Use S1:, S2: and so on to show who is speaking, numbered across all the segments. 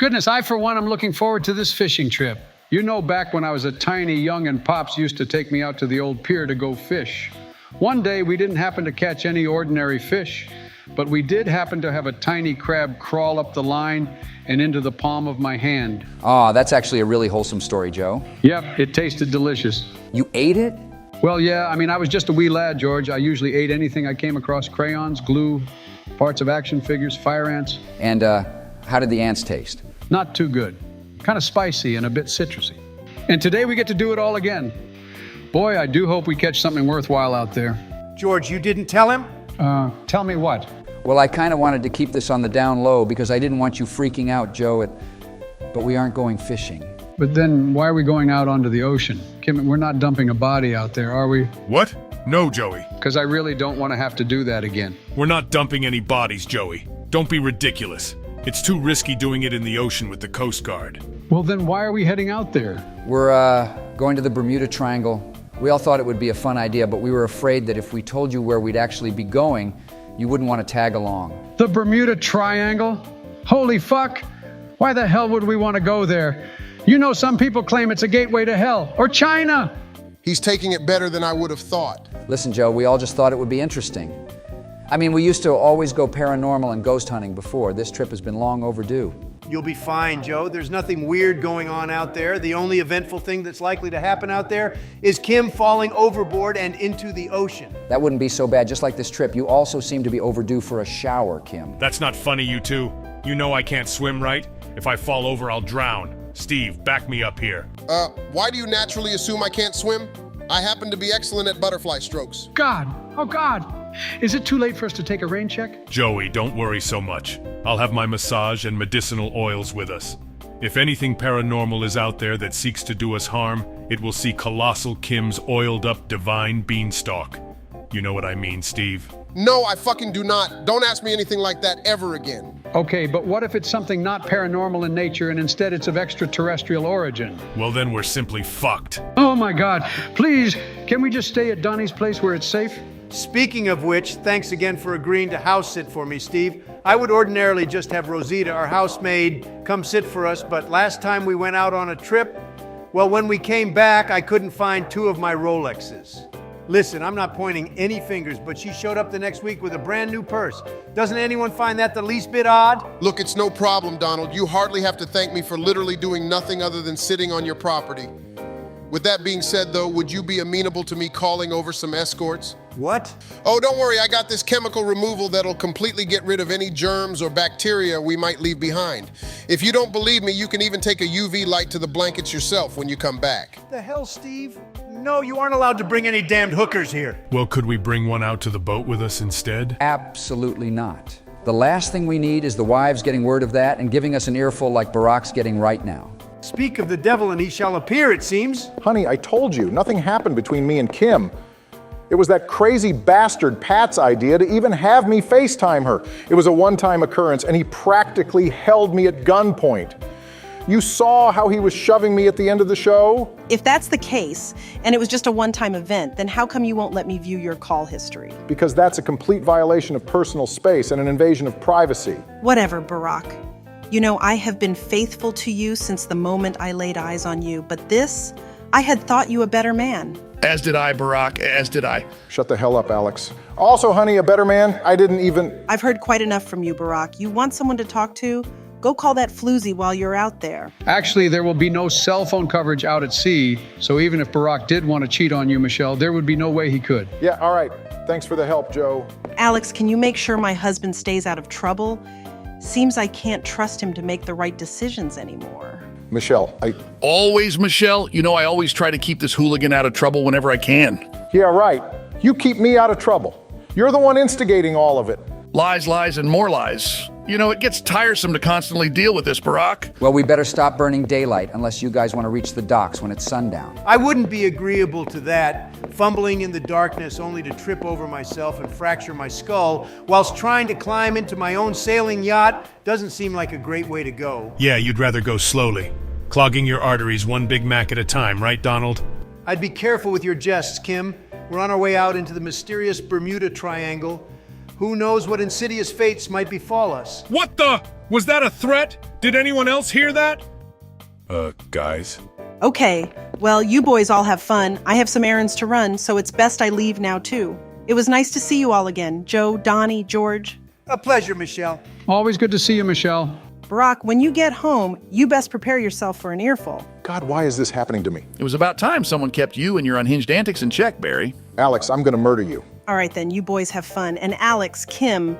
S1: Goodness, I for one am looking forward to this fishing trip. You know, back when I was a tiny young and Pops used to take me out to the old pier to go fish. One day we didn't happen to catch any ordinary fish, but we did happen to have a tiny crab crawl up the line and into the palm of my hand.
S2: Aw, that's actually a really wholesome story, Joe.
S1: Yep, it tasted delicious.
S2: You ate it?
S1: Well, yeah, I was just a wee lad, George. I usually ate anything I came across: crayons, glue, parts of action figures, fire ants.
S2: And how did the ants taste?
S1: Not too good. Kind of spicy and a bit citrusy. And today we get to do it all again. Boy, I do hope we catch something worthwhile out there.
S3: George, you didn't tell him?
S1: Tell me what?
S2: Well, I kind of wanted to keep this on the down low because I didn't want you freaking out, Joe, but we aren't going fishing.
S1: But then why are we going out onto the ocean? Kim, we're not dumping a body out there, are we?
S4: What? No, Joey.
S1: Because I really don't want to have to do that again.
S4: We're not dumping any bodies, Joey. Don't be ridiculous. It's too risky doing it in the ocean with the Coast Guard.
S1: Well, then why are we heading out there?
S2: We're going to the Bermuda Triangle. We all thought it would be a fun idea, but we were afraid that if we told you where we'd actually be going, you wouldn't want to tag along.
S1: The Bermuda Triangle? Holy fuck! Why the hell would we want to go there? You know, some people claim it's a gateway to hell, or China.
S5: He's taking it better than I would have thought.
S2: Listen, Joe, we all just thought it would be interesting. We used to always go paranormal and ghost hunting before. This trip has been long overdue.
S3: You'll be fine, Joe. There's nothing weird going on out there. The only eventful thing that's likely to happen out there is Kim falling overboard and into the ocean.
S2: That wouldn't be so bad. Just like this trip, you also seem to be overdue for a shower, Kim.
S4: That's not funny, you two. You know I can't swim, right? If I fall over, I'll drown. Steve, back me up here.
S5: Why do you naturally assume I can't swim? I happen to be excellent at butterfly strokes.
S1: God, oh God. Is it too late for us to take a rain check?
S4: Joey, don't worry so much. I'll have my massage and medicinal oils with us. If anything paranormal is out there that seeks to do us harm, it will see Colossal Kim's oiled-up divine beanstalk. You know what I mean, Steve?
S5: No, I fucking do not. Don't ask me anything like that ever again.
S1: Okay, but what if it's something not paranormal in nature and instead it's of extraterrestrial origin?
S4: Well, then we're simply fucked.
S1: Oh my God, please, can we just stay at Donnie's place where it's safe?
S3: Speaking of which, thanks again for agreeing to house sit for me, Steve. I would ordinarily just have Rosita, our housemaid, come sit for us, but last time we went out on a trip, well, when we came back, I couldn't find two of my Rolexes. Listen, I'm not pointing any fingers, but she showed up the next week with a brand new purse. Doesn't anyone find that the least bit odd?
S5: Look, it's no problem, Donald. You hardly have to thank me for literally doing nothing other than sitting on your property. With that being said, though, would you be amenable to me calling over some escorts?
S3: What?
S5: Oh, don't worry, I got this chemical removal that'll completely get rid of any germs or bacteria we might leave behind. If you don't believe me, you can even take a UV light to the blankets yourself when you come back.
S3: The hell, Steve? No, you aren't allowed to bring any damned hookers here.
S4: Well, could we bring one out to the boat with us instead?
S2: Absolutely not. The last thing we need is the wives getting word of that and giving us an earful like Barack's getting right now.
S3: Speak of the devil and he shall appear, it seems.
S6: Honey, I told you, nothing happened between me and Kim. It was that crazy bastard Pat's idea to even have me FaceTime her. It was a one-time occurrence, and he practically held me at gunpoint. You saw how he was shoving me at the end of the show?
S7: If that's the case, and it was just a one-time event, then how come you won't let me view your call history?
S6: Because that's a complete violation of personal space and an invasion of privacy.
S7: Whatever, Barack. You know, I have been faithful to you since the moment I laid eyes on you, but this, I had thought you a better man.
S8: As did I, Barack, as did I.
S6: Shut the hell up, Alex. Also, honey, a better man? I didn't even...
S7: I've heard quite enough from you, Barack. You want someone to talk to? Go call that floozy while you're out there.
S1: Actually, there will be no cell phone coverage out at sea, so even if Barack did want to cheat on you, Michelle, there would be no way he could.
S6: Yeah, all right. Thanks for the help, Joe.
S7: Alex, can you make sure my husband stays out of trouble? Seems I can't trust him to make the right decisions anymore.
S6: Michelle,
S8: Always, Michelle. You know I always try to keep this hooligan out of trouble whenever I can.
S6: Yeah, right. You keep me out of trouble. You're the one instigating all of it.
S8: Lies, lies, and more lies. You know, it gets tiresome to constantly deal with this, Barack.
S2: Well, we better stop burning daylight unless you guys want to reach the docks when it's sundown.
S3: I wouldn't be agreeable to that, fumbling in the darkness only to trip over myself and fracture my skull whilst trying to climb into my own sailing yacht doesn't seem like a great way to go.
S4: Yeah, you'd rather go slowly. Clogging your arteries one Big Mac at a time, right, Donald?
S3: I'd be careful with your jests, Kim. We're on our way out into the mysterious Bermuda Triangle. Who knows what insidious fates might befall us?
S4: What the? Was that a threat? Did anyone else hear that? Guys.
S7: Okay, well, you boys all have fun. I have some errands to run, so it's best I leave now, too. It was nice to see you all again. Joe, Donnie, George.
S3: A pleasure, Michelle.
S1: Always good to see you, Michelle.
S7: Barack, when you get home, you best prepare yourself for an earful.
S6: God, why is this happening to me?
S8: It was about time someone kept you and your unhinged antics in check, Barry.
S6: Alex, I'm going to murder you.
S7: All right, then, you boys have fun. And Alex, Kim,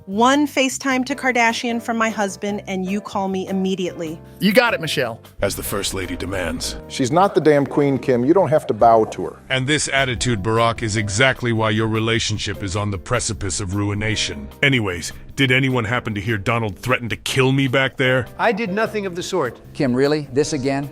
S7: one FaceTime to Kardashian from my husband, and you call me immediately.
S8: You got it, Michelle.
S4: As the First Lady demands.
S6: She's not the damn queen, Kim. You don't have to bow to her.
S4: And this attitude, Barack, is exactly why your relationship is on the precipice of ruination. Anyways, did anyone happen to hear Donald threaten to kill me back there?
S3: I did nothing of the sort.
S2: Kim, really? This again?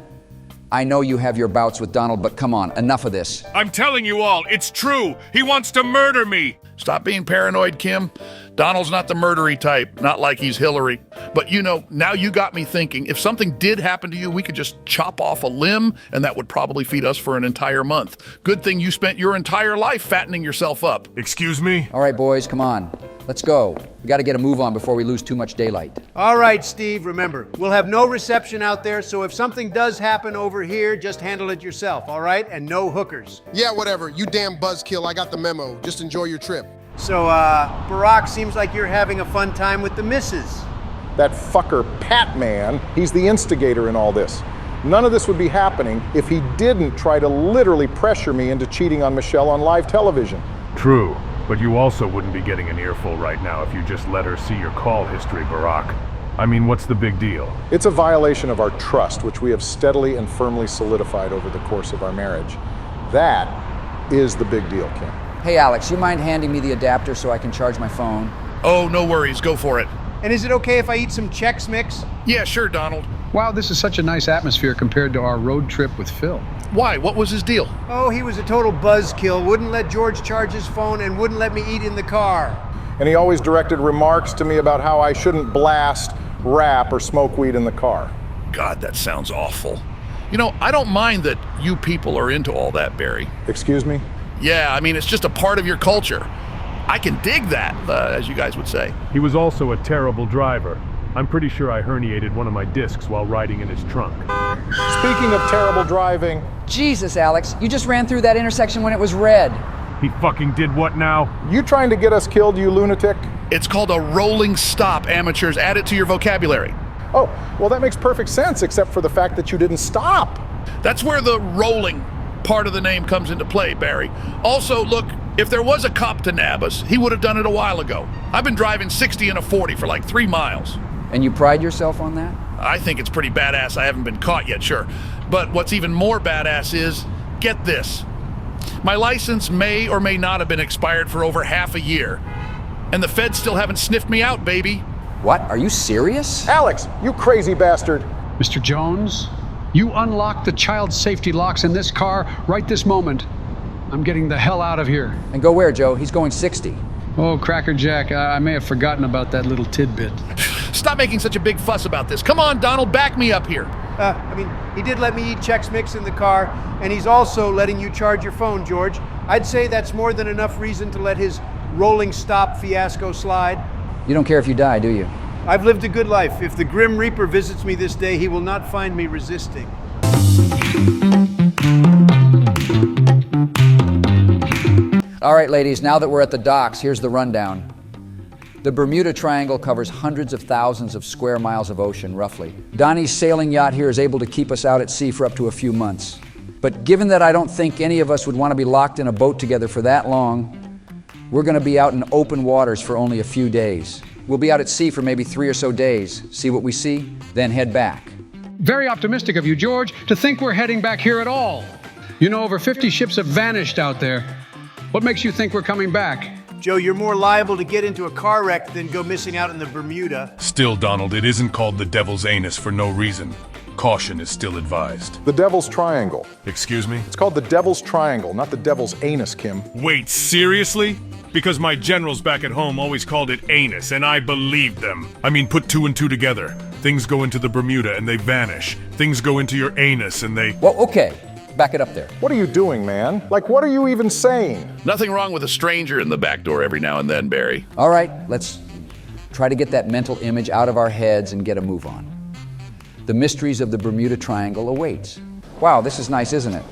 S2: I know you have your bouts with Donald, but come on, enough of this.
S4: I'm telling you all, it's true. He wants to murder me.
S8: Stop being paranoid, Kim. Donald's not the murdery type, not like he's Hillary. But you know, now you got me thinking, if something did happen to you, we could just chop off a limb, and that would probably feed us for an entire month. Good thing you spent your entire life fattening yourself up.
S4: Excuse me?
S2: All right, boys, come on. Let's go. We got to get a move on before we lose too much daylight.
S3: All right, Steve, remember, we'll have no reception out there, so if something does happen over here, just handle it yourself, all right? And no hookers.
S5: Yeah, whatever. You damn buzzkill. I got the memo. Just enjoy your trip.
S3: So, Barack, seems like you're having a fun time with the missus.
S6: That fucker Pat Man, he's the instigator in all this. None of this would be happening if he didn't try to literally pressure me into cheating on Michelle on live television.
S4: True, but you also wouldn't be getting an earful right now if you just let her see your call history, Barack. I mean, what's the big deal?
S6: It's a violation of our trust, which we have steadily and firmly solidified over the course of our marriage. That is the big deal, Kim.
S2: Hey, Alex, you mind handing me the adapter so I can charge my phone?
S8: Oh, no worries, go for it.
S3: And is it okay if I eat some Chex Mix?
S8: Yeah, sure, Donald.
S1: Wow, this is such a nice atmosphere compared to our road trip with Phil.
S8: Why? What was his deal?
S3: Oh, he was a total buzzkill, wouldn't let George charge his phone and wouldn't let me eat in the car.
S6: And he always directed remarks to me about how I shouldn't blast, rap, or smoke weed in the car.
S8: God, that sounds awful. You know, I don't mind that you people are into all that, Barry.
S6: Excuse me?
S8: Yeah, I mean, it's just a part of your culture. I can dig that, as you guys would say.
S4: He was also a terrible driver. I'm pretty sure I herniated one of my discs while riding in his trunk.
S6: Speaking of terrible driving,
S2: Jesus, Alex, you just ran through that intersection when it was red.
S4: He fucking did what now?
S6: you trying to get us killed, you lunatic?
S8: It's called a rolling stop, amateurs. Add it to your vocabulary.
S6: Oh, well, that makes perfect sense, except for the fact that you didn't stop.
S8: That's where the rolling part of the name comes into play, Barry. Also, look, if there was a cop to nab us, he would have done it a while ago. I've been driving 60 and a 40 for like 3 miles.
S2: And you pride yourself on that?
S8: I think it's pretty badass. I haven't been caught yet, sure. But what's even more badass is, get this. My license may or may not have been expired for over half a year. And the feds still haven't sniffed me out, baby.
S2: What? Are you serious?
S6: Alex, you crazy bastard.
S1: Mr. Jones, you unlock the child safety locks in this car right this moment. I'm getting the hell out of here.
S2: And go where, Joe? He's going 60.
S1: Oh, Cracker Jack, I may have forgotten about that little tidbit.
S8: Stop making such a big fuss about this. Come on, Donald, back me up here.
S3: He did let me eat Chex Mix in the car, and he's also letting you charge your phone, George. I'd say that's more than enough reason to let his rolling stop fiasco slide.
S2: You don't care if you die, do you?
S3: I've lived a good life. If the Grim Reaper visits me this day, he will not find me resisting.
S2: All right, ladies, now that we're at the docks, here's the rundown. The Bermuda Triangle covers hundreds of thousands of square miles of ocean, roughly. Donnie's sailing yacht here is able to keep us out at sea for up to a few months. But given that I don't think any of us would want to be locked in a boat together for that long, we're going to be out in open waters for only a few days. We'll be out at sea for maybe 3 or so days, see what we see, then head back.
S1: Very optimistic of you, George, to think we're heading back here at all. You know, over 50 ships have vanished out there. What makes you think we're coming back?
S3: Joe, you're more liable to get into a car wreck than go missing out in the Bermuda.
S4: Still, Donald, it isn't called the Devil's Anus for no reason. Caution is still advised.
S6: The Devil's Triangle.
S4: Excuse me?
S6: It's called the Devil's Triangle, not the Devil's Anus, Kim.
S4: Wait, seriously? Because my generals back at home always called it anus, and I believed them. I mean, put 2 and 2 together. Things go into the Bermuda and they vanish. Things go into your anus and they...
S2: Well, okay. Back it up there.
S6: What are you doing, man? Like, what are you even saying?
S8: Nothing wrong with a stranger in the back door every now and then, Barry.
S2: All right, let's Try to get that mental image out of our heads and get a move on. The mysteries of the Bermuda Triangle awaits. Wow, this is nice, isn't it?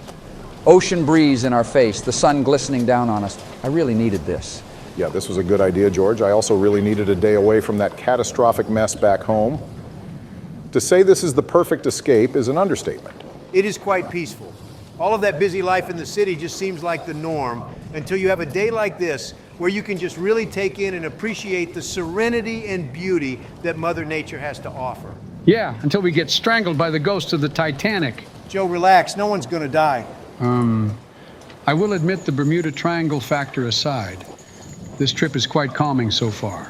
S2: Ocean breeze in our face, the sun glistening down on us. I really needed this.
S6: Yeah, this was a good idea, George. I also really needed a day away from that catastrophic mess back home. To say this is the perfect escape is an understatement.
S3: It is quite peaceful. All of that busy life in the city just seems like the norm until you have a day like this where you can just really take in and appreciate the serenity and beauty that Mother Nature has to offer.
S1: Yeah, until we get strangled by the ghost of the Titanic.
S3: Joe, relax. No one's gonna die.
S1: I will admit, the Bermuda Triangle factor aside, this trip is quite calming so far.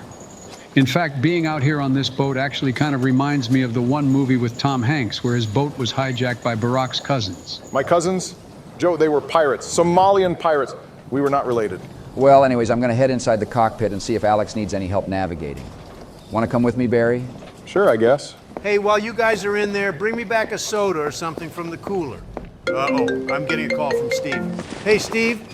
S1: In fact, being out here on this boat actually kind of reminds me of the one movie with Tom Hanks where his boat was hijacked by Barack's cousins.
S6: My cousins? Joe, they were pirates, Somalian pirates. We were not related.
S2: Well, anyways, I'm gonna head inside the cockpit and see if Alex needs any help navigating. Wanna come with me, Barry?
S6: Sure, I guess.
S3: Hey, while you guys are in there, bring me back a soda or something from the cooler. Uh-oh, I'm getting a call from Steve. Hey, Steve,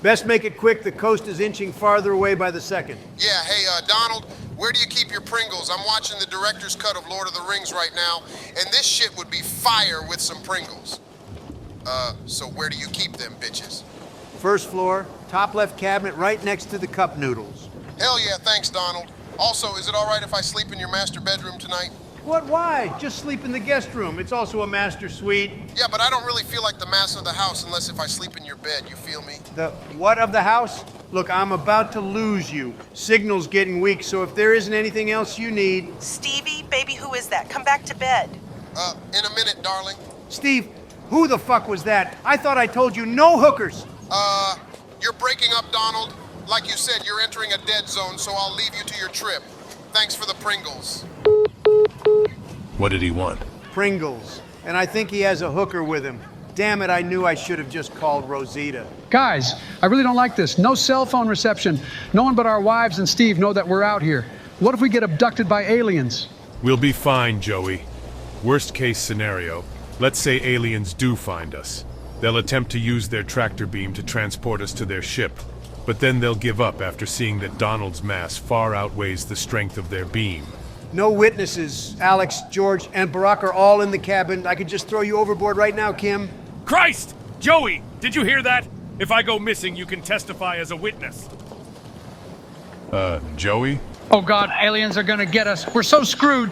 S3: best make it quick. The coast is inching farther away by the second.
S5: Yeah, hey, Donald, where do you keep your Pringles? I'm watching the director's cut of Lord of the Rings right now, and this shit would be fire with some Pringles. So where do you keep them, bitches?
S3: First floor, top left cabinet, right next to the cup noodles.
S5: Hell yeah, thanks, Donald. Also, is it all right if I sleep in your master bedroom tonight?
S3: What, why? Just sleep in the guest room. It's also a master suite.
S5: Yeah, but I don't really feel like the master of the house unless if I sleep in your bed, you feel me?
S3: The what of the house? Look, I'm about to lose you. Signal's getting weak, so if there isn't anything else you need...
S7: Stevie, baby, who is that? Come back to bed.
S5: In a minute, darling.
S3: Steve, who the fuck was that? I thought I told you no hookers.
S5: You're breaking up, Donald. Like you said, you're entering a dead zone, so I'll leave you to your trip. Thanks for the Pringles.
S4: What did he want?
S3: Pringles. And I think he has a hooker with him. Damn it, I knew I should have just called Rosita.
S1: Guys, I really don't like this. No cell phone reception. No one but our wives and Steve know that we're out here. What if we get abducted by aliens?
S4: We'll be fine, Joey. Worst case scenario, let's say aliens do find us. They'll attempt to use their tractor beam to transport us to their ship, but then they'll give up after seeing that Donald's mass far outweighs the strength of their beam.
S3: No witnesses. Alex, George, and Barack are all in the cabin. I could just throw you overboard right now, Kim.
S9: Christ! Joey, did you hear that? If I go missing, you can testify as a witness.
S4: Joey?
S1: Oh God, aliens are gonna get us. We're so screwed.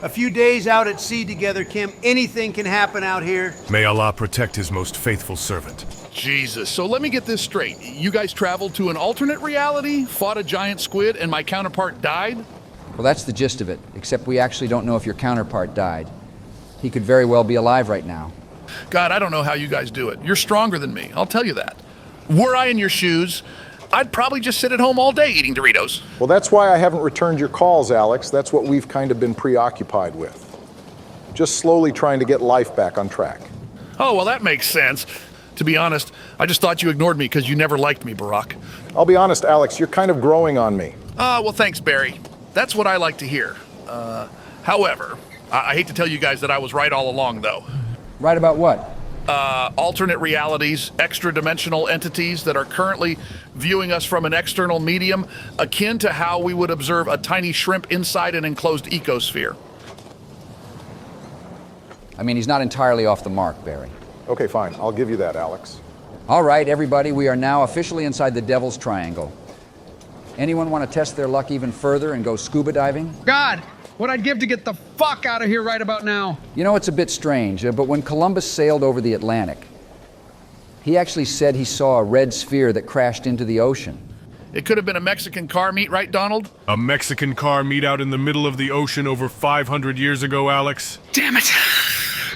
S3: A few days out at sea together, Kim. Anything can happen out here.
S4: May Allah protect his most faithful servant.
S8: Jesus, so let me get this straight. You guys traveled to an alternate reality, fought a giant squid, and my counterpart died?
S2: Well, that's the gist of it, except we actually don't know if your counterpart died. He could very well be alive right now.
S8: God, I don't know how you guys do it. You're stronger than me, I'll tell you that. Were I in your shoes, I'd probably just sit at home all day eating Doritos.
S6: Well, that's why I haven't returned your calls, Alex. That's what we've kind of been preoccupied with. Just slowly trying to get life back on track.
S8: Oh, well, that makes sense. To be honest, I just thought you ignored me because you never liked me, Barack.
S6: I'll be honest, Alex, you're kind of growing on me.
S8: Well, thanks, Barry. That's what I like to hear. However, I hate to tell you guys that I was right all along, though.
S2: Right about what?
S8: Alternate realities, extra-dimensional entities that are currently viewing us from an external medium, akin to how we would observe a tiny shrimp inside an enclosed ecosphere.
S2: I mean, he's not entirely off the mark, Barry.
S6: Okay, fine. I'll give you that, Alex.
S2: All right, everybody, we are now officially inside the Devil's Triangle. Anyone want to test their luck even further and go scuba diving?
S1: God, what I'd give to get the fuck out of here right about now.
S2: You know, it's a bit strange, but when Columbus sailed over the Atlantic, he actually said he saw a red sphere that crashed into the ocean.
S8: It could have been a Mexican car meet, right, Donald?
S4: A Mexican car meet out in the middle of the ocean over 500 years ago, Alex?
S1: Damn it.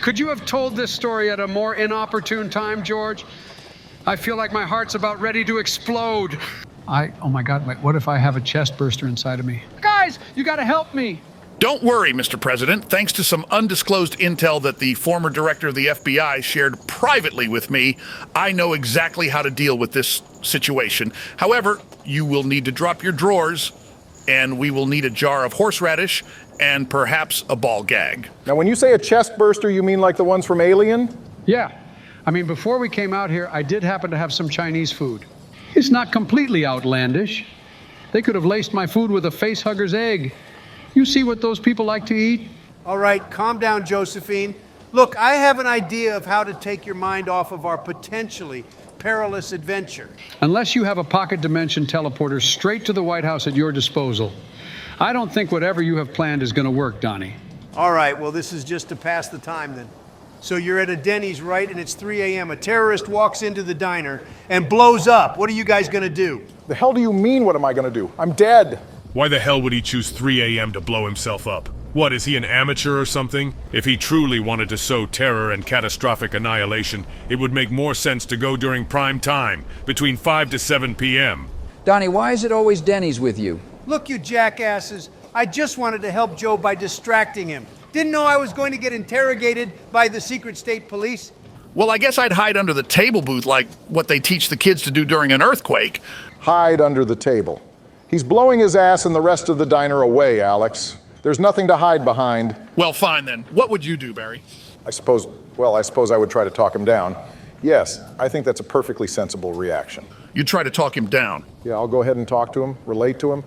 S1: Could you have told this story at a more inopportune time, George? I feel like my heart's about ready to explode. Oh my God, wait, what if I have a chest burster inside of me? Guys, you gotta help me.
S8: Don't worry, Mr. President. Thanks to some undisclosed intel that the former director of the FBI shared privately with me, I know exactly how to deal with this situation. However, you will need to drop your drawers, and we will need a jar of horseradish and perhaps a ball gag.
S6: Now, when you say a chest burster, you mean like the ones from Alien?
S1: Yeah, I mean, before we came out here, I did happen to have some Chinese food. It's not completely outlandish. They could have laced my food with a facehugger's egg. You see what those people like to eat?
S3: All right, calm down, Josephine. Look, I have an idea of how to take your mind off of our potentially perilous adventure.
S1: Unless you have a pocket dimension teleporter straight to the White House at your disposal, I don't think whatever you have planned is going to work, Donnie.
S3: All right, well, this is just to pass the time then. So you're at a Denny's, right? And it's 3 a.m. A terrorist walks into the diner and blows up. What are you guys going to do?
S6: The hell do you mean, what am I going to do? I'm dead.
S4: Why the hell would he choose 3 a.m. to blow himself up? What, is he an amateur or something? If he truly wanted to sow terror and catastrophic annihilation, it would make more sense to go during prime time, between 5 to 7 p.m.
S2: Donnie, why is it always Denny's with you?
S3: Look, you jackasses, I just wanted to help Joe by distracting him. Didn't know I was going to get interrogated by the secret state police.
S8: Well, I guess I'd hide under the table booth like what they teach the kids to do during an earthquake.
S6: Hide under the table. He's blowing his ass and the rest of the diner away, Alex. There's nothing to hide behind.
S8: Well, fine then. What would you do, Barry?
S6: I suppose I would try to talk him down. Yes, I think that's a perfectly sensible reaction.
S8: You'd try to talk him down.
S6: Yeah, I'll go ahead and talk to him, relate to him,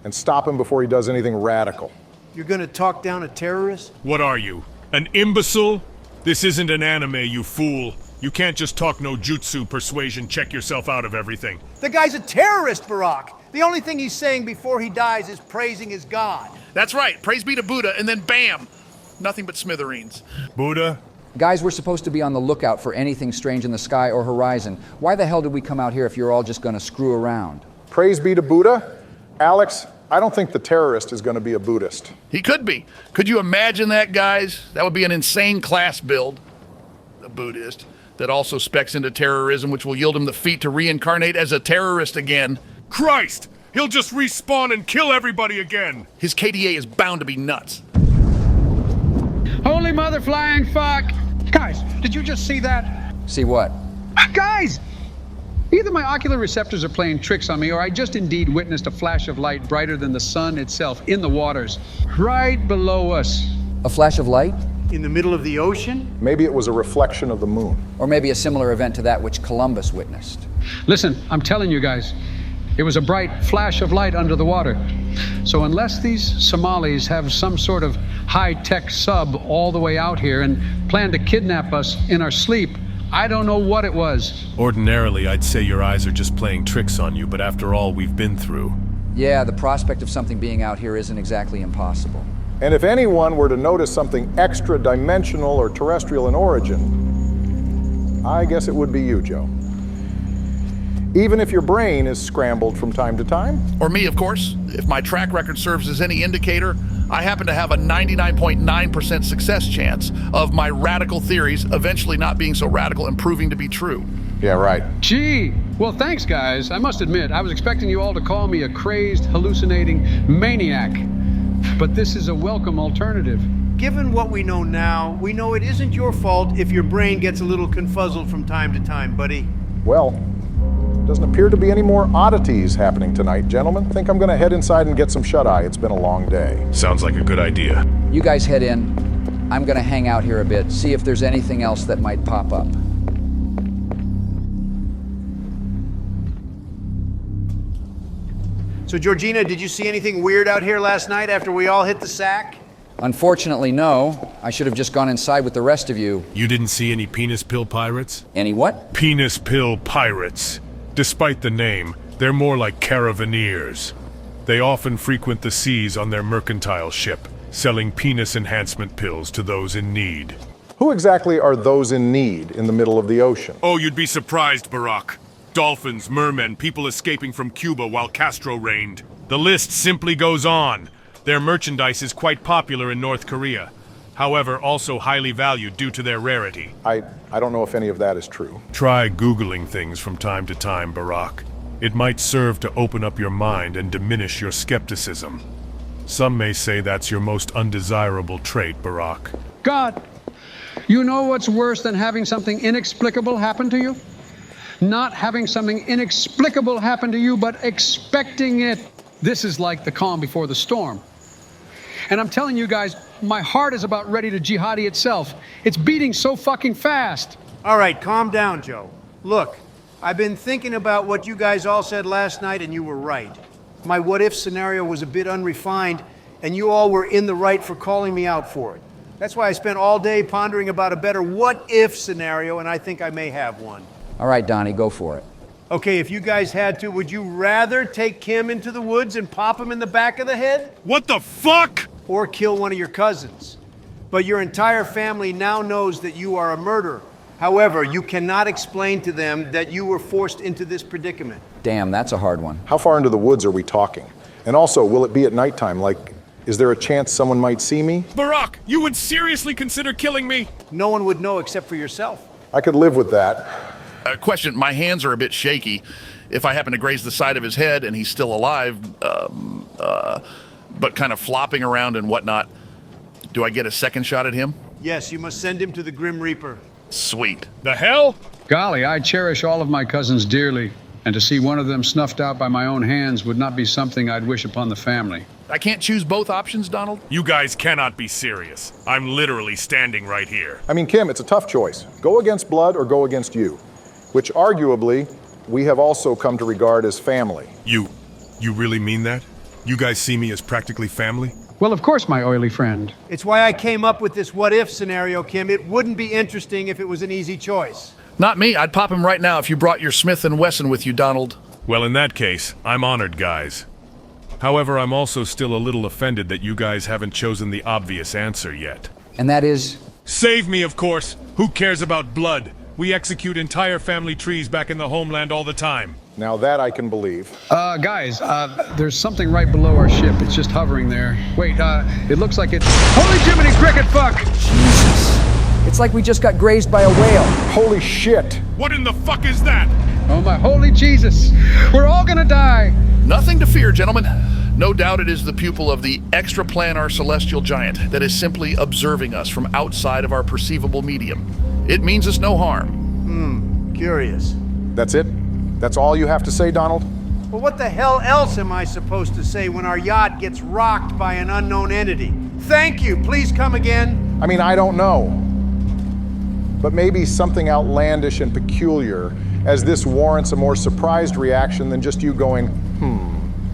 S6: and stop him before he does anything radical.
S3: You're going to talk down a terrorist?
S4: What are you, an imbecile? This isn't an anime, you fool. You can't just talk no jutsu persuasion, check yourself out of everything.
S3: The guy's a terrorist, Barack. The only thing he's saying before he dies is praising his God.
S8: That's right. Praise be to Buddha, and then bam! Nothing but smithereens.
S4: Buddha?
S2: Guys, we're supposed to be on the lookout for anything strange in the sky or horizon. Why the hell did we come out here if you're all just going to screw around?
S6: Praise be to Buddha? Alex, I don't think the terrorist is going to be a Buddhist.
S8: He could be. Could you imagine that, guys? That would be an insane class build. A Buddhist that also specs into terrorism, which will yield him the feat to reincarnate as a terrorist again.
S4: Christ! He'll just respawn and kill everybody again!
S8: His KDA is bound to be nuts.
S1: Holy mother flying fuck! Guys, did you just see that?
S2: See what?
S1: Guys! Either my ocular receptors are playing tricks on me, or I just indeed witnessed a flash of light brighter than the sun itself in the waters, right below us.
S2: A flash of light?
S3: In the middle of the ocean?
S6: Maybe it was a reflection of the moon.
S2: Or maybe a similar event to that which Columbus witnessed.
S1: Listen, I'm telling you guys, it was a bright flash of light under the water. So unless these Somalis have some sort of high-tech sub all the way out here and plan to kidnap us in our sleep, I don't know what it was.
S4: Ordinarily, I'd say your eyes are just playing tricks on you, but after all we've been through.
S2: Yeah, the prospect of something being out here isn't exactly impossible.
S6: And if anyone were to notice something extra-dimensional or terrestrial in origin, I guess it would be you, Joe. Even if your brain is scrambled from time to time.
S8: Or me, of course. If my track record serves as any indicator, I happen to have a 99.9% success chance of my radical theories eventually not being so radical and proving to be true.
S6: Yeah, right.
S1: Gee, well thanks guys. I must admit, I was expecting you all to call me a crazed, hallucinating maniac. But this is a welcome alternative.
S3: Given what we know now, we know it isn't your fault if your brain gets a little confuzzled from time to time, buddy.
S6: Well, doesn't appear to be any more oddities happening tonight, gentlemen. I think I'm gonna head inside and get some shut-eye. It's been a long day.
S4: Sounds like a good idea.
S2: You guys head in. I'm gonna hang out here a bit, see if there's anything else that might pop up.
S3: So, Georgina, did you see anything weird out here last night after we all hit the sack?
S2: Unfortunately, no. I should have just gone inside with the rest of you.
S4: You didn't see any penis pill pirates?
S2: Any what?
S4: Penis pill pirates. Despite the name, they're more like caravaneers. They often frequent the seas on their mercantile ship, selling penis enhancement pills to those in need.
S6: Who exactly are those in need in the middle of the ocean?
S4: Oh, you'd be surprised, Barack. Dolphins, mermen, people escaping from Cuba while Castro reigned. The list simply goes on. Their merchandise is quite popular in North Korea. However, also highly valued due to their rarity.
S6: I don't know if any of that is true.
S4: Try Googling things from time to time, Barack. It might serve to open up your mind and diminish your skepticism. Some may say that's your most undesirable trait, Barack.
S1: God, you know what's worse than having something inexplicable happen to you? Not having something inexplicable happen to you, but expecting it. This is like the calm before the storm. And I'm telling you guys, my heart is about ready to jihadi itself. It's beating so fucking fast.
S3: All right, calm down, Joe. Look, I've been thinking about what you guys all said last night, and you were right. My what-if scenario was a bit unrefined. and you all were in the right for calling me out for it. That's why I spent all day pondering about a better what-if scenario, and I think I may have one.
S2: All right, Donnie, go for it.
S3: Okay, if you guys had to, would you rather take Kim into the woods and pop him in the back of the head?
S9: What the fuck?
S3: Or kill one of your cousins? But your entire family now knows that you are a murderer. However, you cannot explain to them that you were forced into this predicament.
S2: Damn, that's a hard one.
S6: How far into the woods are we talking? And also, will it be at nighttime? Like, is there a chance someone might see me?
S9: Barack, you would seriously consider killing me?
S3: No one would know except for yourself.
S6: I could live with that.
S8: Question, my hands are a bit shaky. If I happen to graze the side of his head and he's still alive, but kind of flopping around and whatnot, do I get a second shot at him?
S3: Yes, you must send him to the Grim Reaper.
S8: Sweet.
S9: The hell?
S1: Golly, I cherish all of my cousins dearly, and to see one of them snuffed out by my own hands would not be something I'd wish upon the family.
S8: I can't choose both options, Donald?
S9: You guys cannot be serious. I'm literally standing right here.
S6: I mean, Kim, it's a tough choice. Go against blood or go against you, which arguably we have also come to regard as family.
S4: You really mean that? You guys see me as practically family?
S1: Well, of course, my oily friend.
S3: It's why I came up with this what-if scenario, Kim. It wouldn't be interesting if it was an easy choice.
S8: Not me. I'd pop him right now if you brought your Smith & Wesson with you, Donald.
S4: Well, in that case, I'm honored, guys. However, I'm also still a little offended that you guys haven't chosen the obvious answer yet.
S2: And that is?
S9: Save me, of course. Who cares about blood? We execute entire family trees back in the homeland all the time.
S6: Now that I can believe.
S1: Guys, there's something right below our ship. It's just hovering there. Wait, it looks like it's... Holy Jiminy Cricket fuck!
S2: Jesus. It's like we just got grazed by a whale.
S6: Holy shit!
S9: What in the fuck is that?
S1: Oh my holy Jesus! We're all gonna die!
S8: Nothing to fear, gentlemen. No doubt it is the pupil of the extraplanar celestial giant that is simply observing us from outside of our perceivable medium. It means us no harm.
S3: Curious.
S6: That's it? That's all you have to say, Donald?
S3: Well, what the hell else am I supposed to say when our yacht gets rocked by an unknown entity? Thank you. Please come again.
S6: I mean, I don't know. But maybe something outlandish and peculiar, as this warrants a more surprised reaction than just you going,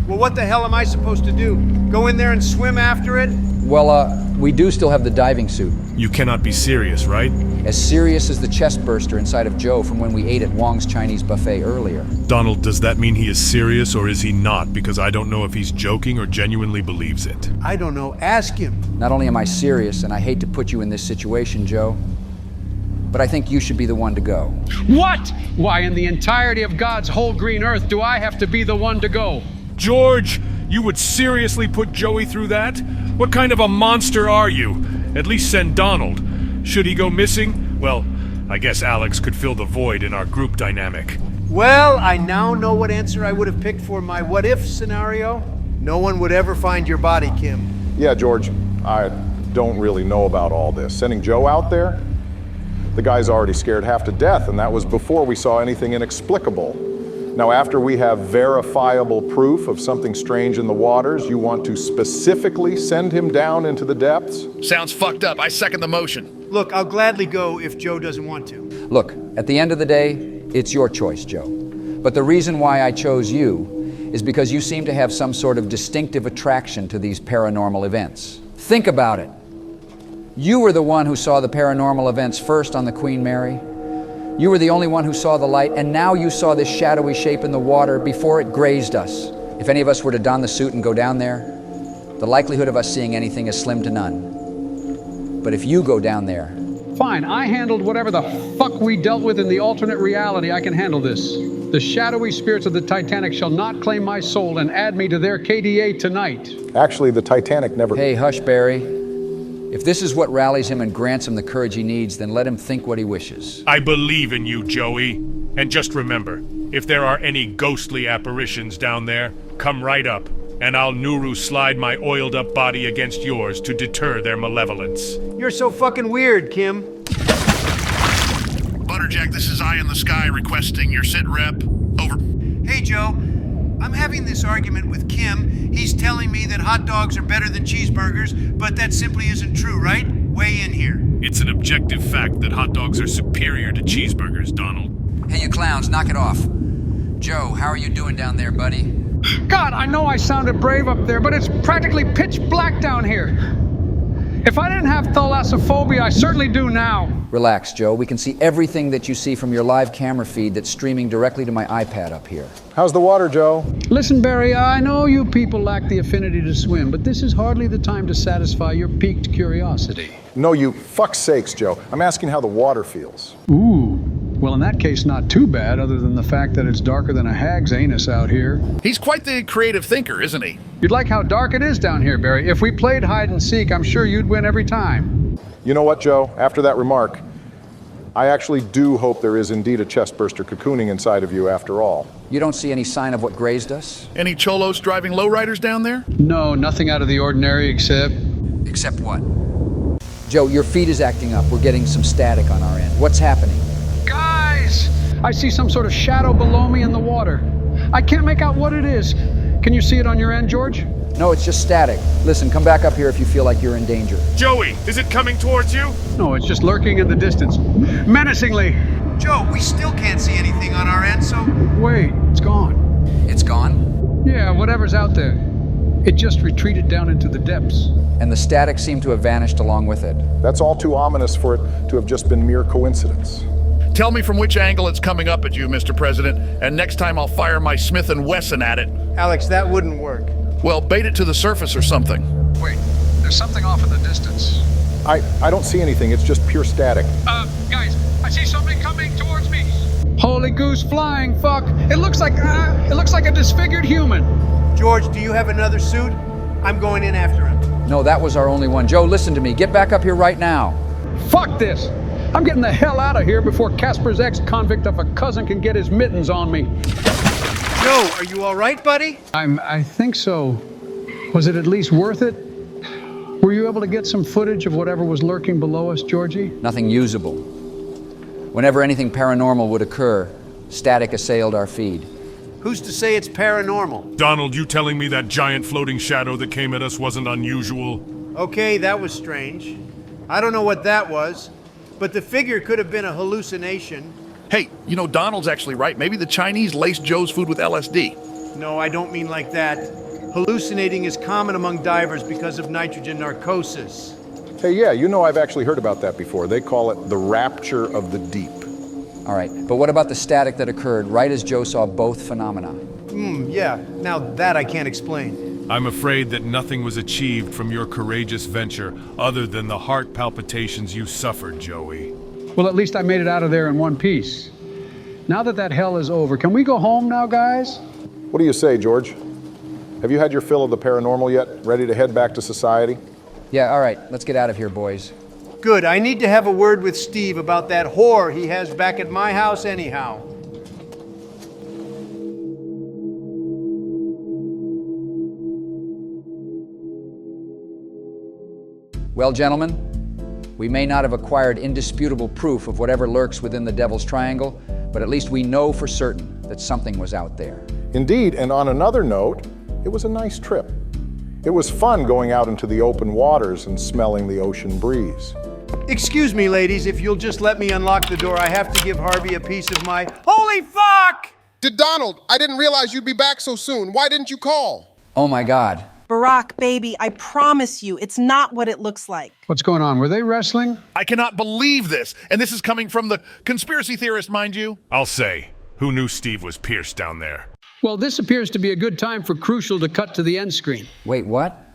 S3: Well, what the hell am I supposed to do? Go in there and swim after it?
S2: Well, we do still have the diving suit.
S4: You cannot be serious, right?
S2: As serious as the chest burster inside of Joe from when we ate at Wong's Chinese buffet earlier.
S4: Donald, does that mean he is serious or is he not? Because I don't know if he's joking or genuinely believes it.
S3: I don't know. Ask him.
S2: Not only am I serious, and I hate to put you in this situation, Joe, but I think you should be the one to go.
S1: What? Why, in the entirety of God's whole green earth, do I have to be the one to go?
S9: George, you would seriously put Joey through that? What kind of a monster are you? At least send Donald. Should he go missing? Well, I guess Alex could fill the void in our group dynamic.
S3: Well, I now know what answer I would have picked for my what-if scenario. No one would ever find your body, Kim.
S6: Yeah, George, I don't really know about all this. Sending Joe out there? The guy's already scared half to death, and that was before we saw anything inexplicable. Now, after we have verifiable proof of something strange in the waters, you want to specifically send him down into the depths?
S8: Sounds fucked up. I second the motion.
S3: Look, I'll gladly go if Joe doesn't want to.
S2: Look, at the end of the day, it's your choice, Joe. But the reason why I chose you is because you seem to have some sort of distinctive attraction to these paranormal events. Think about it. You were the one who saw the paranormal events first on the Queen Mary. You were the only one who saw the light, and now you saw this shadowy shape in the water before it grazed us. If any of us were to don the suit and go down there, the likelihood of us seeing anything is slim to none. But if you go down there...
S1: Fine, I handled whatever the fuck we dealt with in the alternate reality. I can handle this. The shadowy spirits of the Titanic shall not claim my soul and add me to their KDA tonight.
S6: Actually, the Titanic never...
S2: Hey, hush, Barry. If this is what rallies him and grants him the courage he needs, then let him think what he wishes.
S9: I believe in you, Joey. And just remember, if there are any ghostly apparitions down there, come right up, and I'll Nuru slide my oiled-up body against yours to deter their malevolence.
S3: You're so fucking weird, Kim.
S8: Butterjack, this is Eye in the Sky requesting your sit rep. Over.
S3: Hey, Joe. I'm having this argument with Kim. He's telling me that hot dogs are better than cheeseburgers, but that simply isn't true, right? Weigh in here.
S4: It's an objective fact that hot dogs are superior to cheeseburgers, Donald.
S2: Hey, you clowns, knock it off. Joe, how are you doing down there, buddy?
S1: God, I know I sounded brave up there, but it's practically pitch black down here. If I didn't have thalassophobia, I certainly do now.
S2: Relax, Joe. We can see everything that you see from your live camera feed that's streaming directly to my iPad up here.
S6: How's the water, Joe?
S1: Listen, Barry, I know you people lack the affinity to swim, but this is hardly the time to satisfy your piqued curiosity.
S6: No, you fuck's sakes, Joe. I'm asking how the water feels.
S1: Ooh. Well, in that case, not too bad, other than the fact that it's darker than a hag's anus out here.
S8: He's quite the creative thinker, isn't he?
S1: You'd like how dark it is down here, Barry. If we played hide and seek, I'm sure you'd win every time.
S6: You know what, Joe? After that remark, I actually do hope there is indeed a chestburster cocooning inside of you after all.
S2: You don't see any sign of what grazed us?
S8: Any cholos driving lowriders down there?
S1: No, nothing out of the ordinary except...
S2: Except what? Joe, your feed is acting up. We're getting some static on our end. What's happening?
S1: Guys! I see some sort of shadow below me in the water. I can't make out what it is. Can you see it on your end, George?
S2: No, it's just static. Listen, come back up here if you feel like you're in danger.
S9: Joey, is it coming towards you?
S1: No, it's just lurking in the distance. Menacingly.
S3: Joe, we still can't see anything on our end, so...
S1: Wait, it's gone.
S2: It's gone?
S1: Yeah, whatever's out there. It just retreated down into the depths.
S2: And the static seemed to have vanished along with it.
S6: That's all too ominous for it to have just been mere coincidence.
S8: Tell me from which angle it's coming up at you, Mr. President, and next time I'll fire my Smith & Wesson at it.
S3: Alex, that wouldn't work.
S8: Well, bait it to the surface or something.
S1: Wait, there's something off in the distance.
S6: I don't see anything. It's just pure static.
S1: Guys, I see something coming towards me. Holy goose flying, fuck. It looks like a disfigured human.
S3: George, do you have another suit? I'm going in after him.
S2: No, that was our only one. Joe, listen to me. Get back up here right now.
S1: Fuck this. I'm getting the hell out of here before Casper's ex-convict of a cousin can get his mittens on me.
S3: Joe, are you all right, buddy?
S1: I think so. Was it at least worth it? Were you able to get some footage of whatever was lurking below us, Georgie?
S2: Nothing usable. Whenever anything paranormal would occur, static assailed our feed.
S3: Who's to say it's paranormal?
S4: Donald, you telling me that giant floating shadow that came at us wasn't unusual?
S3: Okay, that was strange. I don't know what that was, but the figure could have been a hallucination.
S8: Hey, you know, Donald's actually right. Maybe the Chinese laced Joe's food with LSD.
S3: No, I don't mean like that. Hallucinating is common among divers because of nitrogen narcosis.
S6: Hey, yeah, you know I've actually heard about that before. They call it the rapture of the deep.
S2: All right, but what about the static that occurred right as Joe saw both phenomena?
S3: Yeah, now that I can't explain.
S4: I'm afraid that nothing was achieved from your courageous venture other than the heart palpitations you suffered, Joey.
S1: Well, at least I made it out of there in one piece. Now that hell is over, can we go home now, guys?
S6: What do you say, George? Have you had your fill of the paranormal yet? Ready to head back to society?
S2: Yeah, all right, let's get out of here, boys.
S3: Good, I need to have a word with Steve about that whore he has back at my house anyhow.
S2: Well, gentlemen, we may not have acquired indisputable proof of whatever lurks within the Devil's Triangle, but at least we know for certain that something was out there.
S6: Indeed, and on another note, it was a nice trip. It was fun going out into the open waters and smelling the ocean breeze.
S3: Excuse me, ladies, if you'll just let me unlock the door, I have to give Harvey a piece of my... Holy fuck!
S5: Donald, I didn't realize you'd be back so soon. Why didn't you call?
S2: Oh my God.
S7: Barack, baby, I promise you, it's not what it looks like.
S1: What's going on? Were they wrestling?
S8: I cannot believe this. And this is coming from the conspiracy theorist, mind you.
S4: I'll say, who knew Steve was pierced down there?
S1: Well, this appears to be a good time for Crucial to cut to the end screen.
S2: Wait, what?